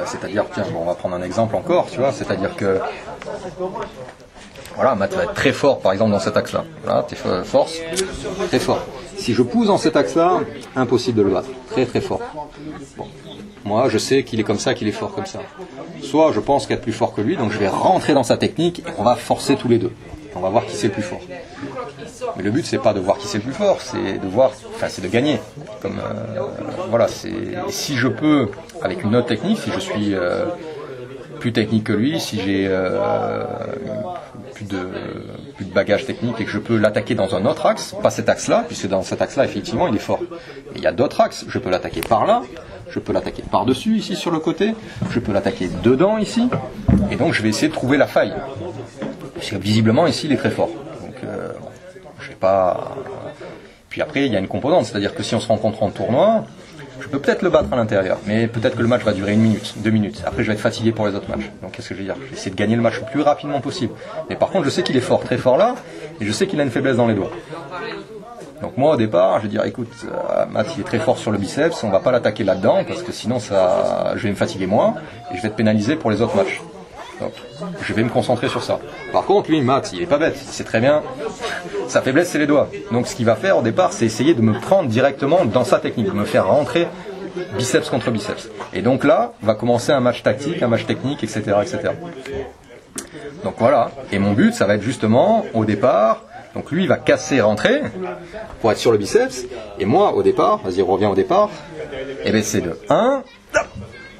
C'est-à-dire, tiens, bon, on va prendre un exemple encore, tu vois, c'est-à-dire que voilà, Matt va être très fort par exemple dans cet axe-là. Voilà, force, très fort. Si je pousse dans cet axe-là, impossible de le battre. Très très fort. Bon. Moi, je sais qu'il est comme ça, qu'il est fort comme ça. Soit je pense qu'être plus fort que lui, donc je vais rentrer dans sa technique et on va forcer tous les deux. On va voir qui c'est le plus fort. Mais le but, c'est pas de voir qui c'est le plus fort, c'est de voir, enfin, c'est de gagner. Comme voilà, et si je peux, avec une autre technique, si je suis plus technique que lui, si j'ai plus de bagage technique et que je peux l'attaquer dans un autre axe, pas cet axe-là, puisque dans cet axe-là, effectivement, il est fort. Mais il y a d'autres axes, je peux l'attaquer par là, je peux l'attaquer par-dessus, ici, sur le côté, je peux l'attaquer dedans, ici, et donc je vais essayer de trouver la faille. Parce que visiblement, ici, il est très fort. Donc, je sais pas... Puis après, il y a une composante, c'est-à-dire que si on se rencontre en tournoi, je peux peut-être le battre à l'intérieur, mais peut-être que le match va durer 1 minute, 2 minutes. Après, je vais être fatigué pour les autres matchs. Donc, qu'est-ce que je vais dire? Je vais essayer de gagner le match le plus rapidement possible. Mais par contre, je sais qu'il est fort, très fort là, et je sais qu'il a une faiblesse dans les doigts. Donc moi, au départ, je vais dire, écoute, Matt, il est très fort sur le biceps, on va pas l'attaquer là-dedans, parce que sinon, je vais me fatiguer moi, et je vais être pénalisé pour les autres matchs. Donc, je vais me concentrer sur ça. Par contre, lui, Matt, il est pas bête, il sait très bien, sa faiblesse, c'est les doigts. Donc, ce qu'il va faire au départ, c'est essayer de me prendre directement dans sa technique, de me faire rentrer biceps contre biceps. Et donc là, va commencer un match tactique, un match technique, etc., etc. Donc voilà. Et mon but, ça va être justement, au départ, donc lui, il va casser, rentrer, pour être sur le biceps. Et moi, au départ, vas-y, reviens au départ, et bien c'est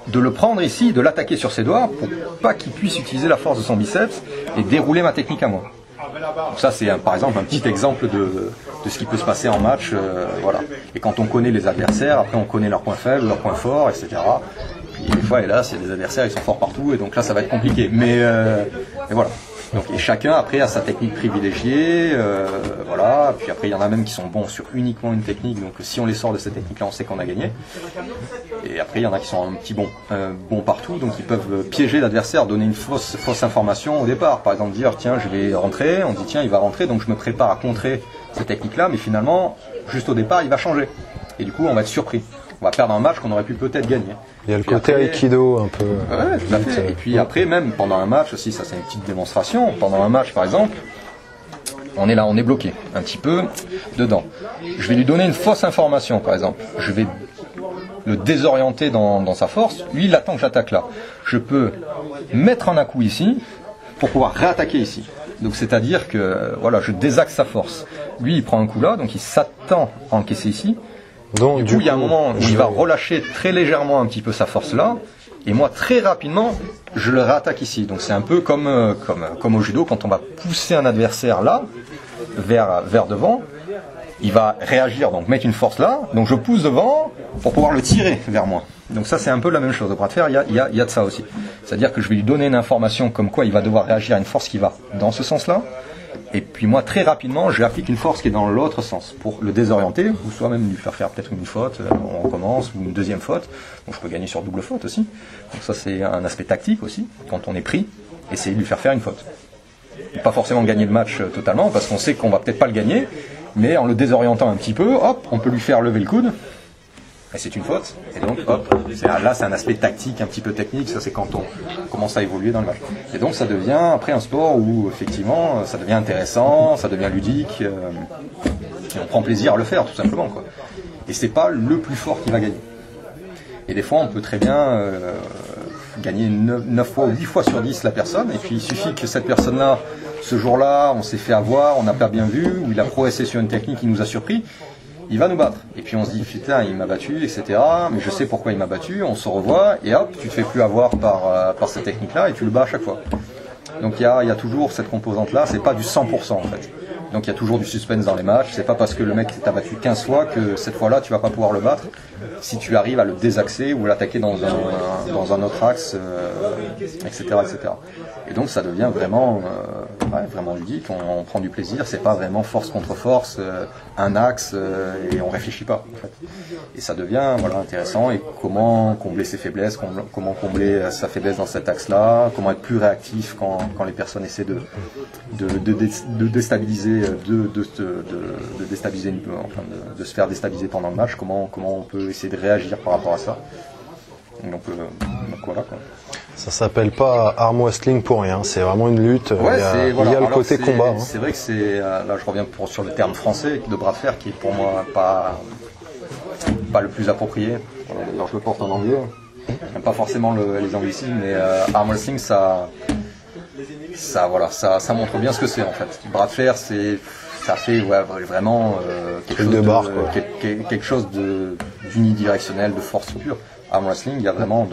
de le prendre ici, de l'attaquer sur ses doigts pour pas qu'il puisse utiliser la force de son biceps et dérouler ma technique à moi. Donc ça c'est par exemple un petit exemple de ce qui peut se passer en match, voilà. Et quand on connaît les adversaires, après on connaît leurs points faibles, leurs points forts, etc. Puis des fois, hélas, il y a des adversaires, ils sont forts partout, et donc là ça va être compliqué. Mais et voilà. Donc, et chacun après a sa technique privilégiée, voilà. Puis après il y en a même qui sont bons sur uniquement une technique, donc si on les sort de cette technique-là, on sait qu'on a gagné. Et après il y en a qui sont un petit bons partout, donc ils peuvent piéger l'adversaire, donner une fausse information au départ. Par exemple dire tiens je vais rentrer, on dit tiens il va rentrer, donc je me prépare à contrer cette technique-là, mais finalement juste au départ il va changer. Et du coup on va être surpris. On va perdre un match qu'on aurait pu peut-être gagner. Il y a le côté aikido un peu. Ouais, tout à fait. Et puis après, même pendant un match aussi, ça c'est une petite démonstration. Pendant un match par exemple, on est là, on est bloqué un petit peu dedans. Je vais lui donner une fausse information par exemple. Je vais le désorienter dans sa force. Lui, il attend que j'attaque là. Je peux mettre un à-coup ici pour pouvoir réattaquer ici. Donc c'est-à-dire que voilà, je désaxe sa force. Lui, il prend un coup là, donc il s'attend à encaisser ici. Donc, du coup, il y a un moment où il va relâcher très légèrement un petit peu sa force là, et moi très rapidement, je le réattaque ici. Donc c'est un peu comme au judo, quand on va pousser un adversaire là, vers devant, il va réagir, donc mettre une force là, donc je pousse devant pour pouvoir le tirer vers moi. Donc ça c'est un peu la même chose. Au bras de fer, il y a de ça aussi. C'est-à-dire que je vais lui donner une information comme quoi il va devoir réagir à une force qui va dans ce sens-là. Et puis moi, très rapidement, j'applique une force qui est dans l'autre sens pour le désorienter, ou soit même lui faire peut-être une faute, on recommence, ou une deuxième faute. Donc je peux gagner sur double faute aussi. Donc ça c'est un aspect tactique aussi, quand on est pris, essayer de lui faire une faute. Pas forcément gagner le match totalement, parce qu'on sait qu'on va peut-être pas le gagner, mais en le désorientant un petit peu, hop, on peut lui faire lever le coude. Et c'est une faute, et donc hop, là c'est un aspect tactique, un petit peu technique, ça c'est quand on commence à évoluer dans le match. Et donc ça devient après un sport où effectivement ça devient intéressant, ça devient ludique, et on prend plaisir à le faire tout simplement, quoi. Et c'est pas le plus fort qui va gagner. Et des fois on peut très bien gagner 9 fois ou 10 fois sur 10 la personne, et puis il suffit que cette personne-là, ce jour-là, on s'est fait avoir, on n'a pas bien vu, ou il a progressé sur une technique qui nous a surpris, il va nous battre. Et puis on se dit, putain, il m'a battu, etc. Mais je sais pourquoi il m'a battu, on se revoit, et hop, tu te fais plus avoir par cette technique-là, et tu le bats à chaque fois. Donc il y a toujours cette composante-là, c'est pas du 100% en fait. Donc il y a toujours du suspense dans les matchs, c'est pas parce que le mec t'a battu 15 fois que cette fois-là tu vas pas pouvoir le battre, si tu arrives à le désaxer ou l'attaquer dans un autre axe, etc., etc. Et donc ça devient vraiment ludique, on prend du plaisir, c'est pas vraiment force contre force, un axe, et on réfléchit pas en fait. Et ça devient intéressant, et comment combler ses faiblesses, comment combler sa faiblesse dans cet axe-là, comment être plus réactif quand les personnes essaient de déstabiliser, de se faire déstabiliser pendant le match, comment on peut essayer de réagir par rapport à ça. Donc voilà quoi. Ça s'appelle pas arm wrestling pour rien, c'est vraiment une lutte. Ouais, il y a le côté combat. Hein. C'est vrai que c'est là je reviens sur le terme français de bras de fer qui est pour moi pas le plus approprié. D'ailleurs je le porte en anglais. J'aime pas forcément les anglicismes, mais arm wrestling ça montre bien ce que c'est en fait. Bras de fer ça fait vraiment quelque chose d'unidirectionnel, de force pure. Arm wrestling, il y a vraiment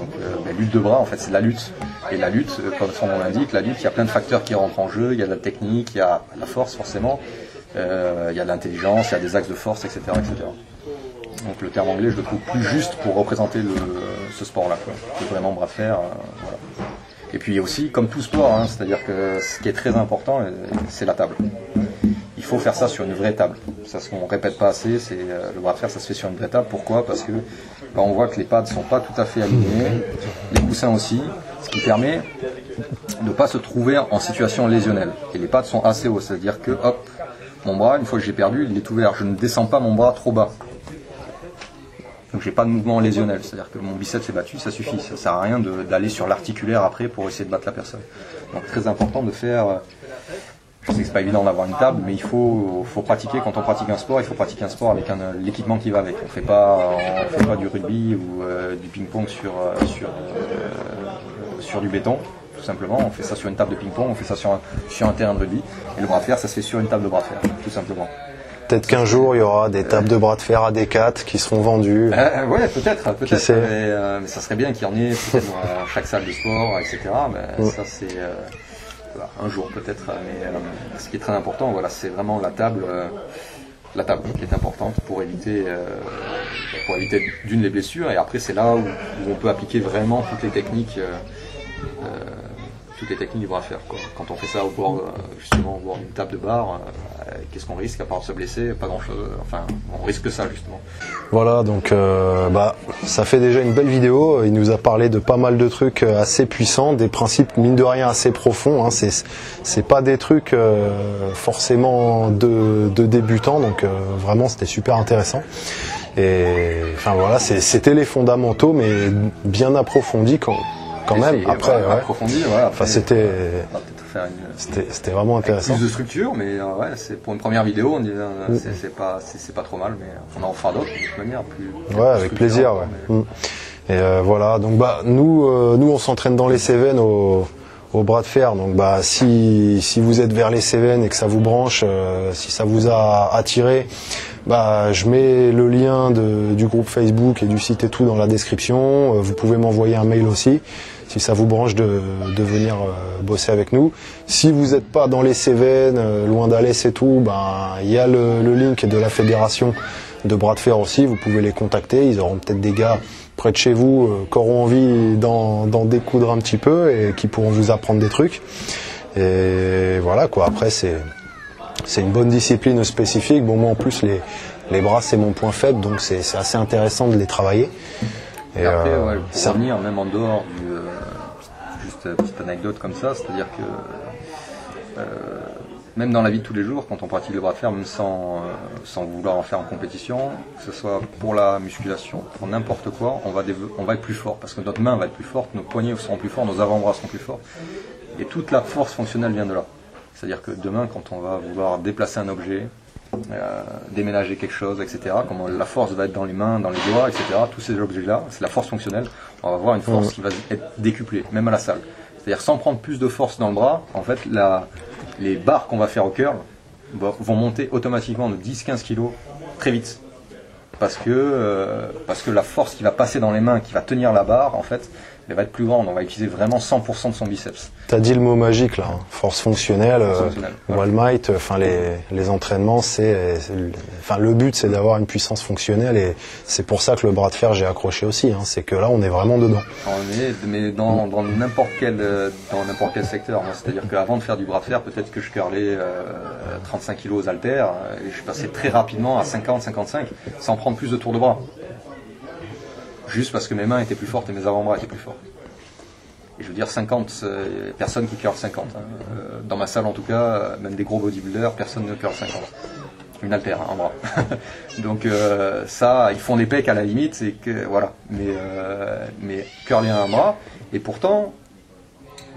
la lutte de bras, en fait c'est de la lutte. Et la lutte, comme son nom l'indique, la lutte, il y a plein de facteurs qui rentrent en jeu, il y a de la technique, il y a de la force forcément, il y a de l'intelligence, il y a des axes de force, etc. Donc le terme anglais je le trouve plus juste pour représenter ce sport-là, c'est vraiment bras de fer, voilà. Et puis aussi, comme tout sport, hein, c'est-à-dire que ce qui est très important, c'est la table. Il faut faire ça sur une vraie table. Ça, ce qu'on répète pas assez, c'est le bras de fer, ça se fait sur une vraie table. Pourquoi? Parce que on voit que les pads sont pas tout à fait alignés, les coussins aussi, ce qui permet de pas se trouver en situation lésionnelle. Et les pads sont assez hauts, c'est-à-dire que hop, mon bras, une fois que j'ai perdu, il est ouvert. Je ne descends pas mon bras trop bas. Donc j'ai pas de mouvement lésionnel, c'est-à-dire que mon biceps est battu, ça suffit. Ça sert à rien d'aller sur l'articulaire après pour essayer de battre la personne. Donc très important de faire. Je sais que c'est pas évident d'avoir une table, mais il faut pratiquer. Quand on pratique un sport, il faut pratiquer un sport avec l'équipement qui va avec. On fait pas du rugby ou du ping-pong sur du béton. Tout simplement, on fait ça sur une table de ping-pong, on fait ça sur un terrain de rugby. Et le bras de fer, ça se fait sur une table de bras de fer, tout simplement. Peut-être qu'un jour il y aura des tables de bras de fer à D4 qui seront vendues. Ouais, peut-être. Mais ça serait bien qu'il y en ait dans chaque salle de sport, etc. Ça c'est un jour peut-être. Mais ce qui est très important, c'est vraiment la table qui est importante pour éviter d'une les blessures. Et après c'est là où on peut appliquer vraiment toutes les techniques. Du bras de fer, quoi. Quand on fait ça au bord d'une table de bar, qu'est-ce qu'on risque à part de se blesser? Pas grand chose, enfin on risque que ça justement. Voilà, donc ça fait déjà une belle vidéo. Il nous a parlé de pas mal de trucs assez puissants, des principes mine de rien assez profonds, hein. C'est pas des trucs forcément de débutants, donc vraiment c'était super intéressant. Et enfin voilà, c'était les fondamentaux mais bien approfondis quand même. Après, approfondi, enfin, c'était vraiment intéressant. Plus de structure, mais c'est pour une première vidéo, on dit c'est pas trop mal, mais on en fera d'autres de toute manière. Avec plaisir. Ouais. Et voilà, donc nous on s'entraîne dans les Cévennes au bras de fer. Donc si vous êtes vers les Cévennes et que ça vous branche, si ça vous a attiré, je mets le lien du groupe Facebook et du site et tout dans la description. Vous pouvez m'envoyer un mail aussi si ça vous branche de venir bosser avec nous. Si vous n'êtes pas dans les Cévennes, loin d'Alès et tout, il y a le link de la fédération de bras de fer aussi. Vous pouvez les contacter. Ils auront peut-être des gars près de chez vous qui auront envie d'en découdre un petit peu et qui pourront vous apprendre des trucs. Et voilà quoi. Après c'est une bonne discipline spécifique. Bon, moi en plus les bras c'est mon point faible, donc c'est assez intéressant de les travailler. Et après, pour revenir même en dehors juste une petite anecdote comme ça, c'est-à-dire que même dans la vie de tous les jours, quand on pratique le bras de fer, même sans vouloir en faire en compétition, que ce soit pour la musculation, pour n'importe quoi, on va être plus fort, parce que notre main va être plus forte, nos poignets seront plus forts, nos avant-bras seront plus forts, et toute la force fonctionnelle vient de là. C'est-à-dire que demain, quand on va vouloir déplacer un objet, déménager quelque chose, etc., comme la force va être dans les mains, dans les doigts, etc., tous ces objets-là, c'est la force fonctionnelle, on va avoir une force qui va être décuplée, même à la salle. C'est-à-dire sans prendre plus de force dans le bras, en fait, les barres qu'on va faire au curl vont monter automatiquement de 10-15 kg très vite. Parce que la force qui va passer dans les mains, qui va tenir la barre, en fait, elle va être plus grande. On va utiliser vraiment 100% de son biceps. T'as dit le mot magique là, hein. Force fonctionnelle, Wall Might, enfin les entraînements, le but c'est d'avoir une puissance fonctionnelle et c'est pour ça que le bras de fer j'ai accroché aussi. Hein. C'est que là on est vraiment dedans. Mais dans n'importe quel secteur. C'est-à-dire qu'avant de faire du bras de fer, peut-être que je curlais 35 kg aux haltères et je passais très rapidement à 50-55 sans prendre plus de tours de bras. Juste parce que mes mains étaient plus fortes et mes avant-bras étaient plus forts. Et je veux dire 50, personne qui curl 50. Hein. Dans ma salle en tout cas, même des gros bodybuilders, personne ne curl 50. une haltère, un bras. Donc ça, ils font des pecs à la limite, c'est que voilà. Mais curler un bras, et pourtant,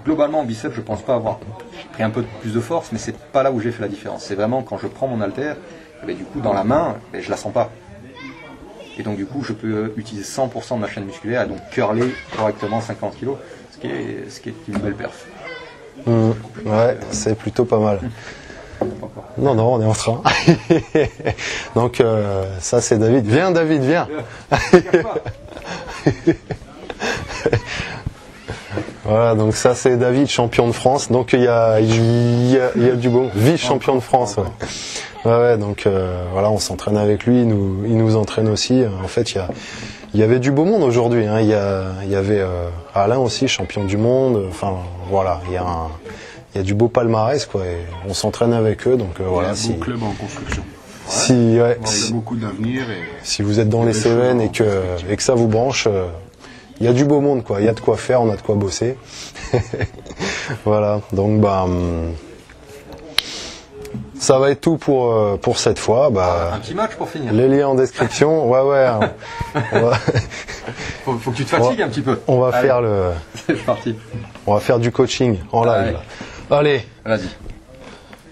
globalement en biceps, je pense pas avoir pris un peu plus de force, mais c'est pas là où j'ai fait la différence. C'est vraiment quand je prends mon haltère, du coup dans la main, je la sens pas. Et donc du coup, je peux utiliser 100% de ma chaîne musculaire et donc curler correctement 50 kg, ce qui est une belle perf. Ouais, c'est plutôt pas mal. Non, on est en train. Donc ça c'est David. Viens David, viens. Voilà, donc ça c'est David, champion de France. Donc il y a du bon, vice-champion de France. Ouais, donc voilà, on s'entraîne avec lui, il nous entraîne aussi. En fait, il y avait du beau monde aujourd'hui. Hein. Il y avait Alain aussi, champion du monde. Enfin voilà, il y a du beau palmarès quoi. Et on s'entraîne avec eux, donc voilà. Il y a un beau club en construction. Il y a beaucoup d'avenir. Si vous êtes dans les Cévennes et que ça vous branche, il y a du beau monde quoi. Il y a de quoi faire, on a de quoi bosser. Voilà, donc ça va être tout pour cette fois. Un petit match pour finir. Les liens en description. Ouais. Faut que tu te fatigues un petit peu. On va faire C'est parti. On va faire du coaching en live. Allez. Vas-y.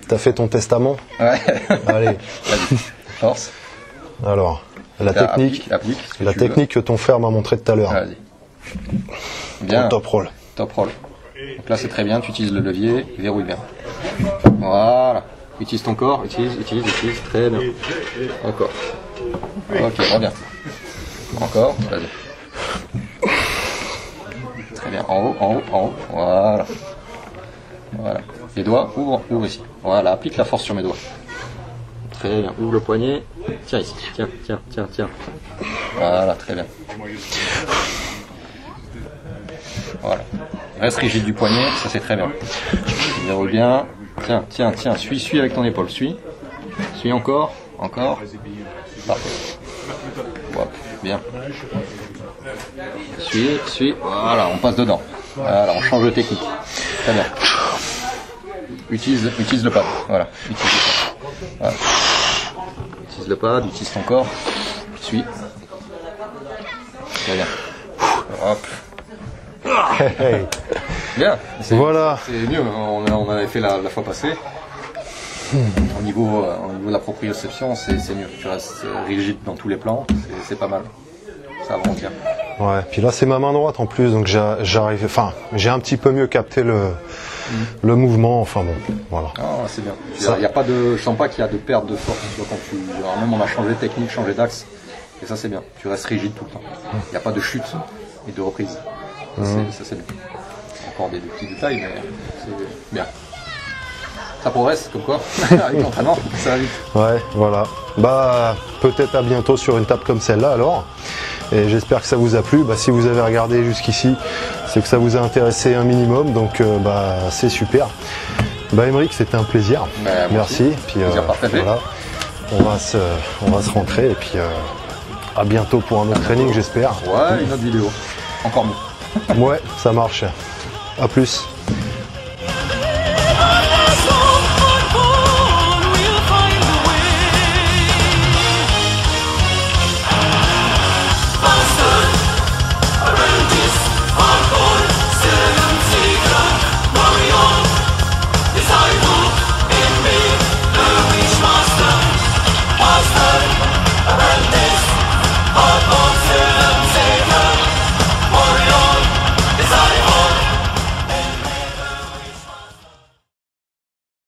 T'as fait ton testament? Ouais. Allez. Vas-y. Force. Alors, la technique. Applique, la technique que ton frère m'a montré tout à l'heure. Vas-y. Bien. Top roll. Top roll. Donc là c'est très bien, tu utilises le levier, verrouille bien. Voilà. Utilise ton corps, utilise, très bien. Encore. Ok, reviens. Encore, vas-y. Très bien, en haut. Voilà. Voilà. Les doigts, ouvre ici. Voilà, applique la force sur mes doigts. Très bien, ouvre le poignet. Tiens ici, tiens. Voilà, très bien. Voilà. Reste rigide du poignet, ça c'est très bien. Verrouille bien. Tiens, suis avec ton épaule, suis encore. Parfait. Hop, bien. Suis, voilà, on passe dedans. Voilà, on change de technique. Très bien. Utilise le pad, voilà. Utilise le pad, utilise ton corps. Suis. Très bien. Hop. Hey. Bien. Voilà. C'est mieux, on avait fait la fois passée. Au niveau de la proprioception, c'est mieux. Tu restes rigide dans tous les plans, c'est pas mal. Ça avance bien. Ouais, puis là c'est ma main droite en plus, donc j'ai un petit peu mieux capté le mouvement, enfin bon, voilà. Ah, c'est bien. Je sens pas qu'il y a de perte de force. Même on a changé de technique, changé d'axe, et ça c'est bien. Tu restes rigide tout le temps. Il n'y a pas de chute et de reprise. Ça c'est bien. Encore des petits détails, mais c'est bien. Ça progresse, comme quoi, avec l'entraînement, ça va vite. Ouais, voilà. Peut-être à bientôt sur une table comme celle-là alors. Et j'espère que ça vous a plu. Si vous avez regardé jusqu'ici, c'est que ça vous a intéressé un minimum, donc c'est super. Aymeric, c'était un plaisir. Merci. Puis voilà, on va se rentrer et puis à bientôt pour un autre training, j'espère. Ouais, une autre vidéo. Encore mieux. Ouais, ça marche. À plus.